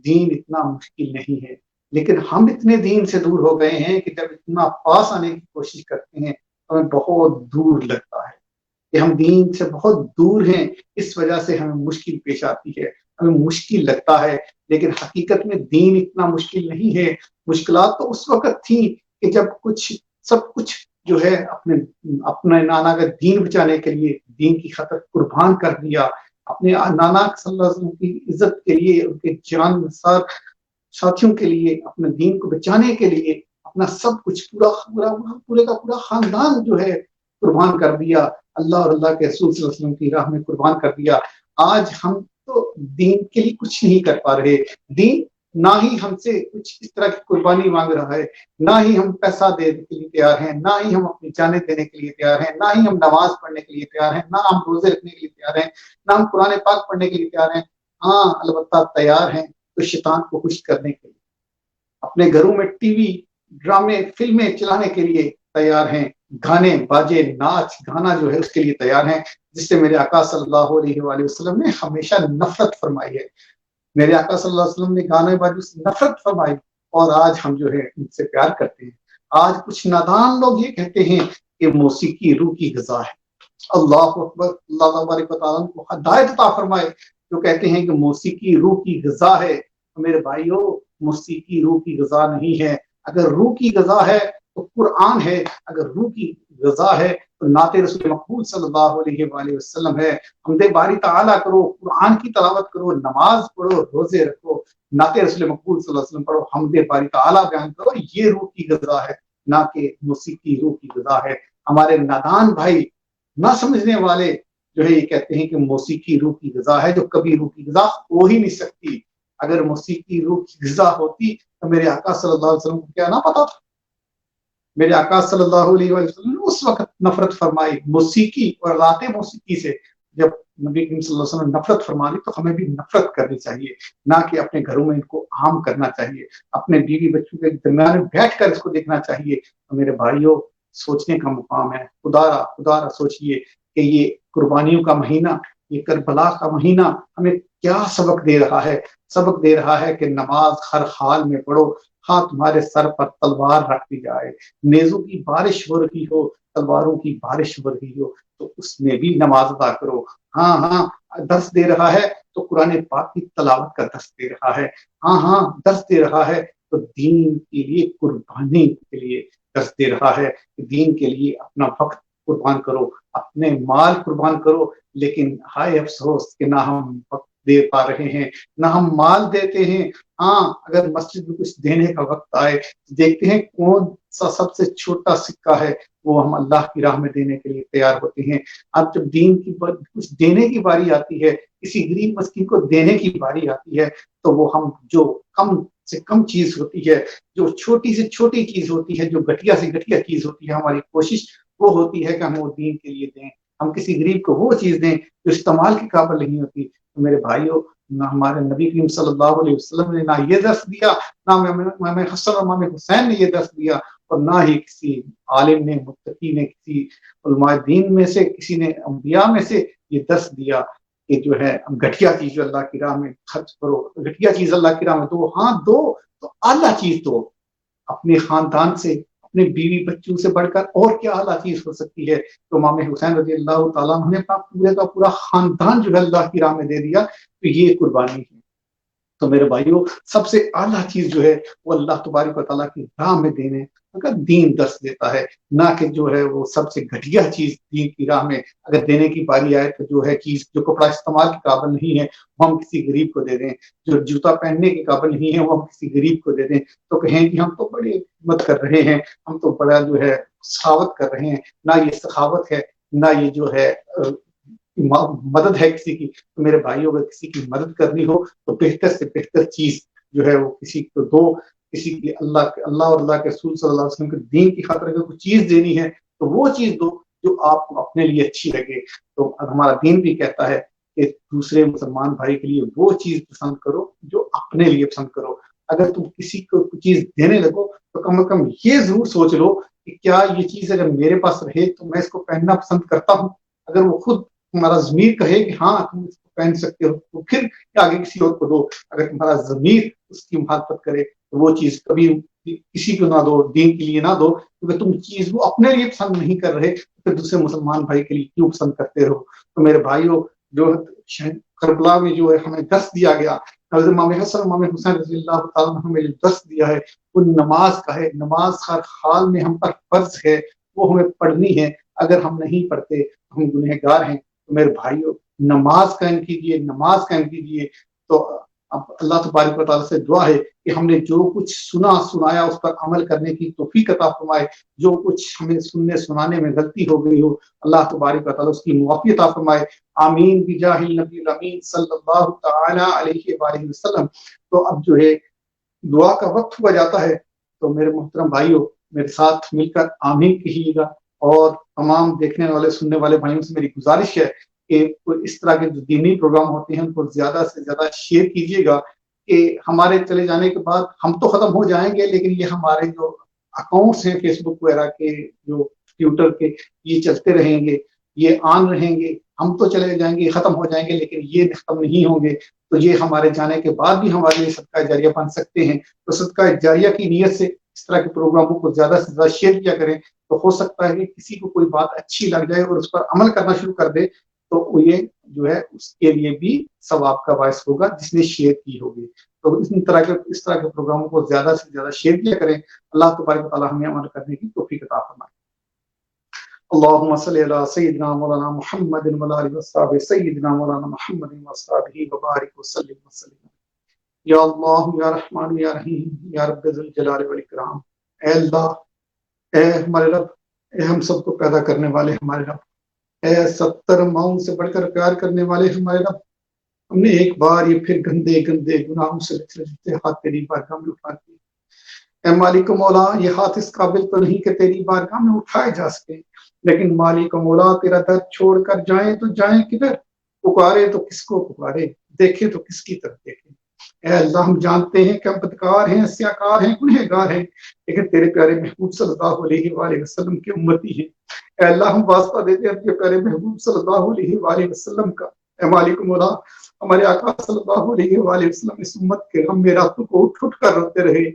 دین اتنا مشکل نہیں ہے، لیکن ہم اتنے دین سے دور ہو گئے ہیں کہ جب اتنا پاس آنے کی کوشش کرتے ہیں ہمیں بہت دور لگتا ہے کہ ہم دین سے بہت دور ہیں، اس وجہ سے ہمیں مشکل پیش آتی ہے، ہمیں مشکل لگتا ہے۔ لیکن حقیقت میں دین اتنا مشکل نہیں ہے۔ مشکلات تو اس وقت تھی کہ جب سب کچھ جو ہے اپنے نانا کا دین بچانے کے لیے دین کی خاطر قربان کر دیا، اپنے نانا صلی اللہ علیہ وسلم کی عزت کے لیے، ان کے جان نثار ساتھیوں کے لیے، اپنے دین کو بچانے کے لیے اپنا سب کچھ پورے کا پورا خاندان جو ہے قربان کر دیا، اللہ اور اللہ کے رسول صلی اللہ علیہ وسلم کی راہ میں قربان کر دیا۔ آج ہم تو دین کے لیے کچھ نہیں کر پا رہے، دین نہ ہی ہم سے کچھ اس طرح کی قربانی مانگ رہا ہے، نہ ہی ہم پیسہ دینے کے لیے تیار ہیں، نہ ہی ہم اپنی جانیں دینے کے لیے تیار ہیں، نہ ہی ہم نماز پڑھنے کے لیے تیار ہیں، نہ ہم روزے رکھنے کے لیے تیار ہیں، نہ ہم قرآن پاک پڑھنے کے لیے تیار ہیں۔ ہاں البتہ تیار ہیں تو شیطان کو خوش کرنے کے لیے، اپنے گھروں میں ٹی وی، ڈرامے، فلمیں چلانے کے لیے تیار ہیں، گانے باجے، ناچ گانا جو ہے اس کے لیے تیار ہیں، جس سے میرے آقا صلی اللہ علیہ وآلہ وسلم نے ہمیشہ نفرت فرمائی ہے۔ میرے آقا صلی اللہ علیہ وسلم نے گانے باجے سے نفرت فرمائی، اور آج ہم جو ہے ان سے پیار کرتے ہیں۔ آج کچھ نادان لوگ یہ کہتے ہیں کہ موسیقی روح کی غذا ہے۔ اللہ اکبر، اللہ تبارک و تعالیٰ کو ہدایت عطا فرمائے۔ جو کہتے ہیں کہ موسیقی روح کی غذا ہے، تو میرے بھائیو موسیقی روح کی غذا نہیں ہے۔ اگر روح کی غذا ہے تو قرآن ہے، اگر روح کی غذا ہے تو نعت رسول مقبول صلی اللہ علیہ وآلہ وسلم ہے۔ حمد باری تعالیٰ کرو، قرآن کی تلاوت کرو، نماز پڑھو، روزے رکھو، نعت رسول مقبول صلی اللہ علیہ وسلم پڑھو، حمد باری تعالیٰ بیان کرو، یہ روح کی غذا ہے، نہ کہ موسیقی روح کی غذا ہے۔ ہمارے نادان بھائی، نہ سمجھنے والے جو ہے یہ کہتے ہیں کہ موسیقی روح کی غذا ہے، جو کبھی روح کی غذا ہو ہی نہیں سکتی۔ اگر موسیقی روح کی غذا ہوتی تو میرے آقا صلی اللہ علیہ وسلم کو کیا نہ پتا تھا؟ میرے آقا صلی اللہ علیہ وسلم نے اس وقت نفرت فرمائی موسیقی اور آلات موسیقی سے۔ جب نبی کریم صلی اللہ علیہ وسلم نے نفرت فرما لی تو ہمیں بھی نفرت کرنی چاہیے، نہ کہ اپنے گھروں میں ان کو عام کرنا چاہیے، اپنے بیوی بچوں کے درمیان میں بیٹھ کر اس کو دیکھنا چاہیے۔ تو میرے بھائیوں، سوچنے کا مقام ہے۔ خدا را سوچئے کہ یہ قربانیوں کا مہینہ، یہ کربلا کا مہینہ ہمیں کیا سبق دے رہا ہے؟ سبق دے رہا ہے کہ نماز ہر حال میں پڑھو، ہاں تمہارے سر پر تلوار رکھ دی جائے، نیزوں کی بارش ہو رہی ہو، تلواروں کی بارش ہو رہی ہو تو اس میں بھی نماز ادا کرو۔ ہاں درس دے رہا ہے تو قرآن پاک کی تلاوت کا درس دے رہا ہے، ہاں درس دے رہا ہے تو دین کے لیے قربانی کے لیے درس دے رہا ہے کہ دین کے لیے اپنا وقت قربان کرو، اپنے مال قربان کرو۔ لیکن ہائے افسوس کہ نہ ہم وقت دے پا رہے ہیں، نہ ہم مال دیتے ہیں۔ ہاں اگر مسجد میں کچھ دینے کا وقت آئے، دیکھتے ہیں کون سا سب سے چھوٹا سکہ ہے، وہ ہم اللہ کی راہ میں دینے کے لیے تیار ہوتے ہیں۔ اب جب دین کی کچھ دینے کی باری آتی ہے، کسی غریب مسکین کو دینے کی باری آتی ہے، تو وہ ہم جو کم سے کم چیز ہوتی ہے، جو چھوٹی سے چھوٹی چیز ہوتی ہے، جو گھٹیا سے گھٹیا چیز ہوتی ہے، ہماری کوشش وہ ہوتی ہے کہ ہم وہ دین کے لیے دیں، ہم کسی غریب کو وہ چیز دیں جو استعمال کے قابل نہیں ہوتی۔ تو میرے بھائیوں، نہ ہمارے نبی کریم صلی اللہ علیہ وسلم نے نہ یہ درس دیا، نہ امام حسن اور امام حسین نے یہ درس دیا، اور نہ ہی کسی عالم نے، متقی نے، کسی علماء دین میں سے، کسی نے انبیاء میں سے یہ درس دیا کہ جو ہے گھٹیا چیز جو اللہ کی راہ میں خرچ کرو، گھٹیا چیز اللہ کی راہ میں دو، ہاں دو تو اعلیٰ چیز دو، اپنے خاندان سے، اپنے بیوی بچوں سے بڑھ کر اور کیا اعلیٰ چیز ہو سکتی ہے؟ تو امام حسین رضی اللہ تعالیٰ عنہ نے اپنا پورے کا پورا خاندان جو ہے اللہ کی راہ میں دے دیا، تو یہ قربانی ہے۔ تو میرے بھائیوں، سب سے اعلیٰ چیز جو ہے وہ اللہ تبارک و تعالیٰ کی راہ میں دینے کا دین درس دیتا ہے، نہ کہ جو ہے وہ سب سے گھٹیا چیز دین کی راہ میں اگر دینے کی باری آئے تو جو ہے چیز جو کپڑا استعمال کے قابل نہیں ہے وہ ہم کسی غریب کو دے دیں، جو جوتا پہننے کے قابل نہیں ہے وہ ہم کسی غریب کو دے دیں، تو کہیں کہ ہم تو بڑی خدمت کر رہے ہیں، ہم تو بڑا جو ہے سخاوت کر رہے ہیں۔ نہ یہ سخاوت ہے، نہ یہ جو ہے مدد ہے کسی کی۔ تو میرے بھائیوں، اگر کسی کی مدد کرنی ہو تو بہتر سے بہتر چیز جو ہے وہ کسی کو دو، کسی کی اللہ اور اللہ کے رسول صلی اللہ علیہ وسلم کے دین کی خاطر اگر کوئی چیز دینی ہے تو وہ چیز دو جو آپ کو اپنے لیے اچھی لگے۔ تو ہمارا دین بھی کہتا ہے کہ دوسرے مسلمان بھائی کے لیے وہ چیز پسند کرو جو اپنے لیے پسند کرو۔ اگر تم کسی کو چیز دینے لگو تو کم از کم یہ ضرور سوچ لو کہ کیا یہ چیز اگر میرے پاس رہے تو میں اس کو پہننا پسند کرتا ہوں۔ اگر وہ خود تمہارا ضمیر کہے کہ ہاں تم اس کو پہن سکتے ہو تو پھر آگے کسی اور کو دو۔ اگر تمہارا ضمیر اس کی مخالفت کرے تو وہ چیز کبھی کسی کو نہ دو، دین کے لیے نہ دو، کیونکہ تم چیز وہ اپنے لیے پسند نہیں کر رہے تو پھر دوسرے مسلمان بھائی کے لیے کیوں پسند کرتے رہو۔ تو میرے بھائیوں، جو کربلا میں جو ہے ہمیں درس دیا گیا، حضرت امام حسن امام حسین رضی اللہ تعالیٰ عنہ ہمیں جو درس دیا ہے وہ نماز کا ہے۔ نماز ہر حال میں ہم پر فرض ہے، وہ ہمیں پڑھنی ہے۔ اگر ہم نہیں پڑھتے ہم گنہگار ہیں۔ تو میرے بھائیوں، نماز قائم کیجیے، نماز قائم کیجیے۔ تو اب اللہ تبارک و تعالیٰ سے دعا ہے کہ ہم نے جو کچھ سنایا اس پر عمل کرنے کی توفیق عطا فرمائے، جو کچھ ہمیں سننے سنانے میں غلطی ہو گئی ہو اللہ تبارک و تعالیٰ اس کی معافی عطا فرمائے، آمین بجاہ النبی الامین صلی اللہ تعالی علیہ وآلہ وسلم۔ تو اب جو ہے دعا کا وقت ہوا جاتا ہے، تو میرے محترم بھائیوں، میرے ساتھ مل کر آمین کہیے گا، اور تمام دیکھنے والے سننے والے بھائیوں سے میری گزارش ہے کہ اس طرح کے جو دینی پروگرام ہوتے ہیں ان کو زیادہ سے زیادہ شیئر کیجیے گا، کہ ہمارے چلے جانے کے بعد ہم تو ختم ہو جائیں گے لیکن یہ ہمارے جو اکاؤنٹس ہیں فیس بک وغیرہ کے، جو ٹویٹر کے، یہ چلتے رہیں گے، یہ آن رہیں گے۔ ہم تو چلے جائیں گے، ختم ہو جائیں گے، لیکن یہ ختم نہیں ہوں گے، تو یہ ہمارے جانے کے بعد بھی ہمارے لیے صدقہ جاریہ بن سکتے ہیں۔ تو صدقہ جاریہ کی نیت سے اس طرح کے پروگراموں کو زیادہ سے زیادہ شیئر کیا کریں، تو ہو سکتا ہے کہ کسی کو کوئی بات اچھی لگ جائے اور اس پر عمل کرنا شروع کر دے، تو یہ جو ہے اس کے لیے بھی ثواب کا باعث ہوگا جس نے شیئر کی ہوگی۔ تو اس طرح کے پروگراموں کو زیادہ سے زیادہ شیئر کیا کریں۔ اللہ تبارک و تعالی ہمیں عمل کرنے کی توفیق عطا فرمائے۔ اللهم صل على سيدنا مولانا محمد وعلى آله وصحبه سيدنا مولانا محمد وصحبه وبارك وسلم یا اللہ یا رحمان یا رحیم یا رب ذل جلال والاکرام۔ اے اللہ، اے ہمارے رب، اے ہم سب کو پیدا کرنے والے ہمارے رب، اے 70 ماؤں سے بڑھ کر پیار کرنے والے ہمارے رب، ہم نے ایک بار یہ پھر گندے گندے گناہوں سے لگتے ہاتھ تیری بارگاہ میں اٹھا دیے۔ اے مالک و مولا، یہ ہاتھ اس قابل تو نہیں کہ تیری بارگاہ میں اٹھائے جا سکے، لیکن مالک و مولا تیرا درد چھوڑ کر جائیں تو جائیں کدھر؟ پکارے تو کس کو پکارے، دیکھے تو کس کی طرف دیکھے۔ اے اللہ، ہم جانتے ہیں کہ ہم بدکار ہیں، سیاکار ہیں، گنہگار ہیں، لیکن تیرے پیارے محبوب صلی اللہ علیہ وآلہ وسلم کی امتی ہیں۔ اے اللہ، ہم واسطہ دیتے ہیں اپنے پیارے محبوب صلی اللہ علیہ وآلہ وسلم کا۔ اے مالک مولا، ہمارے آقا صلی اللہ علیہ وآلہ وسلم اس امت کے غم میں راتوں کو اٹھ کر روتے رہے،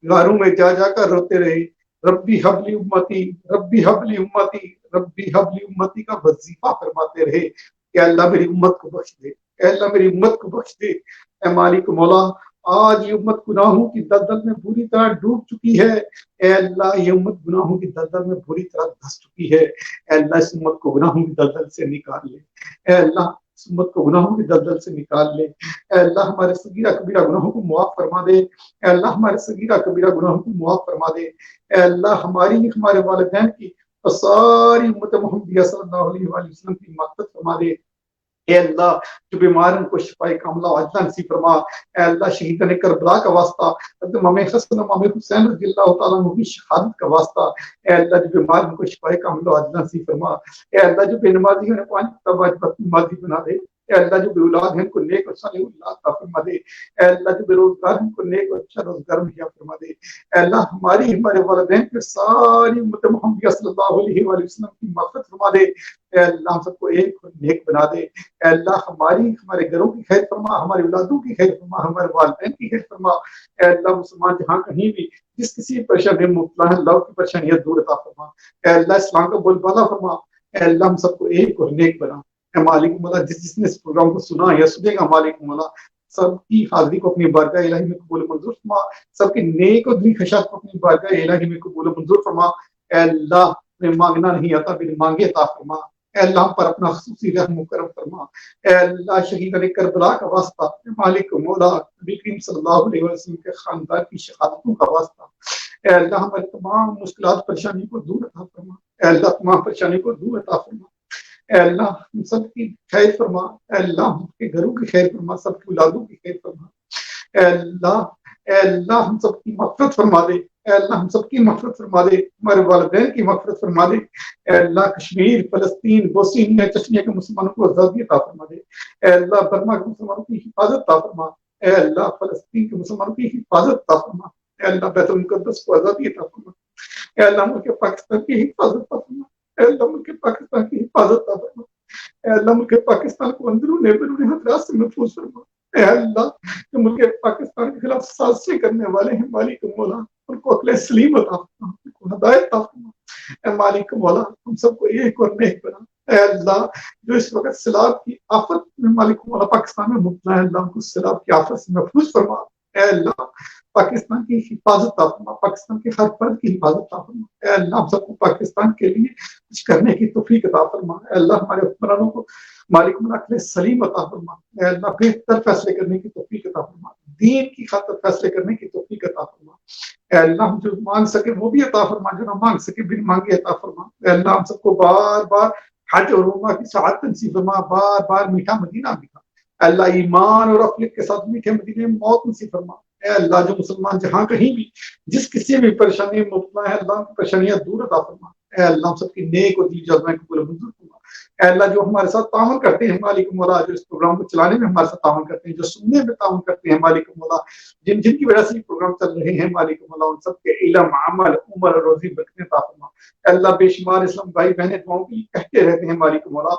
غاروں میں جا کر روتے رہے، ربی حبلی امتی، ربی حبلی امتی، ربی حبلی امتی کا وظیفہ فرماتے رہے کہ اللہ میری امت کو بخش دے، اے اللہ میری امت کو بخش دے۔ اے مالک مولا، آج یہ امت گناہوں کی دلدل میں بری طرح ڈوب چکی ہے۔ اے اللہ، یہ امت گناہوں کی دلدل میں بری طرح دھس چکی ہے۔ اے اللہ، اس امت کو گناہوں کی دلدل سے نکال لے۔ اے اللہ، اس امت کو گناہوں کی دلدل سے نکال لے۔ اے اللہ، ہمارے صغیرہ کبیرہ گناہوں کو معاف فرما دے۔ اے اللہ، ہمارے صغیرہ کبیرہ گناہوں کو معاف فرما دے۔ اے اللہ، ہمارے والدین کی اور ساری امت محمدیہ صلی اللہ علیہ وآلہ وسلم کی مغفرت فرما دے۔ اے اللہ، جو بیمار ان کو شفاء کاملہ و عاجلہ نصیب فرما۔ اے اللہ، شہیدان کربلا کا واسطہ، امام حسن امام حسین رضی اللہ تعالیٰ عنہ کی شہادت کا واسطہ، اے اللہ، جو بیمار ان کو شفاء کاملہ و عاجلہ نصیب فرما۔ اے اللہ، جو بے نمازی ہیں 5 وقت واجبات نمازی بنا دے۔ اے اللہ، جو بے اولاد ہیں ان کو نیک اور صالح اولاد عطا فرما دے۔ اے اللہ، جو بے روزگار ہیں ان کو نیک اور اچھا روزگار مہیا فرما دے۔ اے اللہ، ہمارے والدین کے ساری امت محمدیہ صلی اللہ علیہ وآلہ وسلم کی مغفرت فرما دے۔ اے اللہ، ہم سب کو ایک اور نیک بنا دے۔ اے اللہ، ہمارے گھروں کی خیر فرما، ہمارے اولادوں کی خیر فرما، ہمارے والدین کی خیر فرما۔ اے اللہ، مسلمان جہاں کہیں بھی جس کسی پریشانی میں مبتلا ہے، اللہ کی پریشانیاں دور عطا فرما۔ اے اللہ، اسلام کا بول بالا فرما۔ اے اللہ، ہم سب کو ایک اور نیک بنا۔ اے مالک مولا، جس نے اس پروگرام کو سنا یا سنے گا، مالک مولا سب کی حاضری کو اپنی بارگاہ الہی میں قبول و منظور فرما، سب کی نیک اور دلی خواہشات کو اپنی بارگاہ الہی میں قبول و منظور فرما۔ اے اللہ، ہمیں مانگنا نہیں آتا، بن مانگے عطا فرما۔ اے اللہ، ہم پر اپنا خصوصی رحم و کرم فرما۔ اے اللہ، شہیدان کربلا کا واسطہ، اے مالک مولا، نبی کریم صلی اللہ علیہ وسلم کے خاندان کی شہادتوں کا واسطہ، اے اللہ، ہمارے تمام مشکلات پریشانی کو دور عطا فرما۔ اے اللہ، تمام پریشانی کو دور عطا فرما۔ اے اللہ، ہم سب کی خیر فرما۔ اے اللہ، ہم کے گھروں کی خیر فرما، سب کی اولادوں کی خیر فرما۔ اے اللہ، ہم سب کی مغفرت فرما دے۔ اے اللہ، ہم سب کی مغفرت فرما دے، ہمارے والدین کی مغفرت فرما دے۔ اے اللہ، کشمیر، فلسطین، بوسنیا چچنیا کے مسلمانوں کو آزادی عطا فرما دے۔ اے اللہ، برما کے مسلمانوں کی حفاظت عطا فرما۔ اے اللہ، فلسطین کے مسلمانوں کی حفاظت عطا فرما۔ اے اللہ، بیت المقدس کو آزادی عطا فرما۔ اے اللہ، ملک پاکستان کی حفاظت عطا فرما۔ اے اللہ، ملک پاکستان کی حفاظت عطا فرما۔ اے اللہ، ملک پاکستان کو اندرون بیرون خطرات سے محفوظ فرما۔ اے اللہ، جو ملک پاکستان کے خلاف سازشیں کرنے والے ہیں، مالک مولا، ان کو عقل سلیم عطا فرما، ان کو ہدایت عطا فرما۔ اے مالک مولا، ہم سب کو ایک اور نیک بنا۔ اے اللہ، جو اس وقت سیلاب کی آفت میں مالک مولا پاکستان میں مبتلا ہے، اللہ ان کو سیلاب کی آفت سے محفوظ فرما۔ اے اللہ، پاکستان کی حفاظت عطا فرما، پاکستان کے ہر فرد کی حفاظت عطا فرما۔ اے اللہ، ہم سب کو پاکستان کے لیے کچھ کرنے کی توفیق عطا فرما۔ اے اللہ، ہمارے حکمرانوں کو مالک مولا عقل سلیم عطا فرما۔ اے اللہ، بہتر فیصلے کرنے کی توفیق عطا فرما، دین کی خاطر فیصلے کرنے کی توفیق عطا فرما۔ اے اللہ، ہم جو مانگ سکے وہ بھی عطا فرما، جو نہ مانگ سکے بن مانگے عطا فرما۔ اے اللہ، ہم سب کو بار بار حج اور عمرہ کی سعادت نصیب فرما، بار بار میٹھا مدینہ دکھا۔ اے اللہ، ایمان اور عقیدت کے ساتھ میٹھے مدینے میں موت نصیب فرما۔ اے اللہ، جو مسلمان جہاں کہیں بھی جس کسی بھی پریشانی میں مبتلا ہے، اللہ کی پریشانیاں دور عطا فرما۔ اے اللہ، ہم سب کی نیک اور دلی جذبائیں قبول و منظور فرما۔ اے اللہ، جو ہمارے ساتھ تعاون کرتے ہیں مالک مولا، جو اس پروگرام کو چلانے میں ہمارے ساتھ تعاون کرتے ہیں، جو سننے میں تعاون کرتے ہیں مالک مولا، جن کی وجہ سے یہ پروگرام چل رہے ہیں مالک مولا، ان سب کے علم، عمل، عمر اور روزی برکتیں عطا فرما۔ اے اللہ، بے شمار اسلام بھائی بہنیں دعاؤں کی کہتے رہتے ہیں مالک مولا،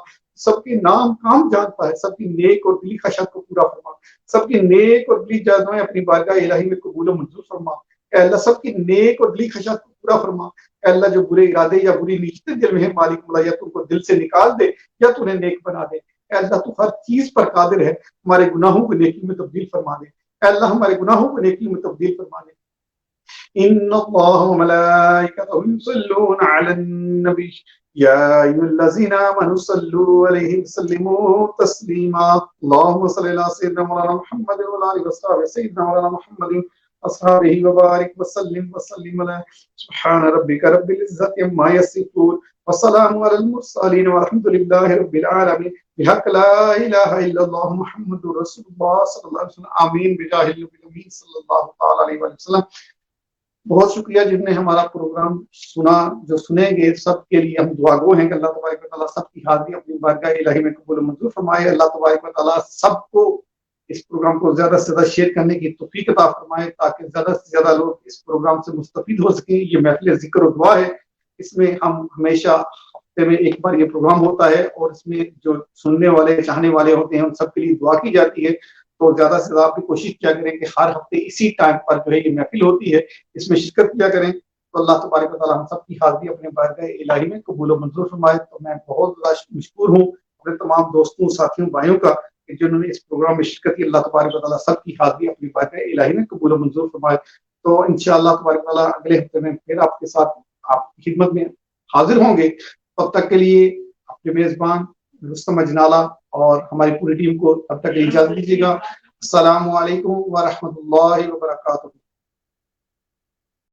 سب کے نام کام جانتا ہے، سب کی نیک اور دلی خواہشات کو پورا فرما، سب کی نیک اور دلی جذبائیں اپنی بارگاہ الہی میں قبول و منظور فرما۔ اے اللہ، سب کی نیک اور دلی خواہشات کو پورا فرما۔ اے اللہ، جو برے ارادے یا بری نیتیں دل میں ہیں مالک مولا، یا تو ان کو دل سے نکال دے یا تو انہیں نیک بنا دے۔ اے اللہ تو ہر چیز پر قادر ہے، ہمارے گناہوں کو نیکی میں تبدیل فرما دے، اے اللہ ہمارے گناہوں کو نیکی میں تبدیل فرما دے۔ ان اللہ وملائکتہ یصلون علی النبی یا ایھا الذین آمنوا صلوا علیہ وسلموا تسلیما اللهم صل علی سیدنا مولانا محمد وعلی آلہ وصحبہ سیدنا مولانا محمد اصحابہ وبارک وسلم علی سبحان ربک رب العزۃ عما یصفون وسلام علی المرسلین والحمد للہ رب العالمین بحق لا الہ الا اللہ محمد رسول اللہ صلی اللہ علیہ وسلم، آمین بجاہ النبی الامین صلی اللہ تعالی علیہ وسلم۔ بہت شکریہ جن نے ہمارا پروگرام سنا، جو سنیں گے سب کے لیے ہم دعا گو ہیں کہ اللہ تبارک و تعالیٰ سب کی حاضری اپنی بارگاہ الہی میں قبول و منظور فرمائے۔ اللہ تبارک و تعالیٰ سب کو اس پروگرام کو زیادہ سے زیادہ شیئر کرنے کی توفیق عطا فرمائے تاکہ زیادہ سے زیادہ لوگ اس پروگرام سے مستفید ہو سکیں۔ یہ محفل ذکر و دعا ہے، اس میں ہم ہمیشہ ہفتے میں ایک بار یہ پروگرام ہوتا ہے اور اس میں جو سننے والے چاہنے والے ہوتے ہیں ان سب کے لیے دعا کی جاتی ہے۔ تو زیادہ سے زیادہ آپ بھی کوشش کیا کریں کہ ہر ہفتے اسی ٹائم پر جو ہے یہ محفل ہوتی ہے، اس میں شرکت کیا کریں۔ تو اللہ تبارک و تعالیٰ ہم سب کی حاضری اپنے بارگاہ الہی میں قبول و منظور فرمائے۔ تو میں بہت زیادہ مشکور ہوں اپنے تمام دوستوں ساتھیوں بھائیوں کا کہ جنہوں نے اس پروگرام میں شرکت کی۔ اللہ تبارک و تعالیٰ سب کی حاضری اپنی بارگاہ الہی میں قبول و منظور فرمائے۔ تو انشاءاللہ تبارک و تعالیٰ اگلے ہفتے میں پھر آپ کے ساتھ آپ کی خدمت میں حاضر ہوں گے۔ تب تک کے لیے اپنے میزبان رستم اجنالہ اور ہماری پوری ٹیم کو تب تک اجازت دیجیے گا۔ السلام علیکم ورحمۃ اللہ وبرکاتہ۔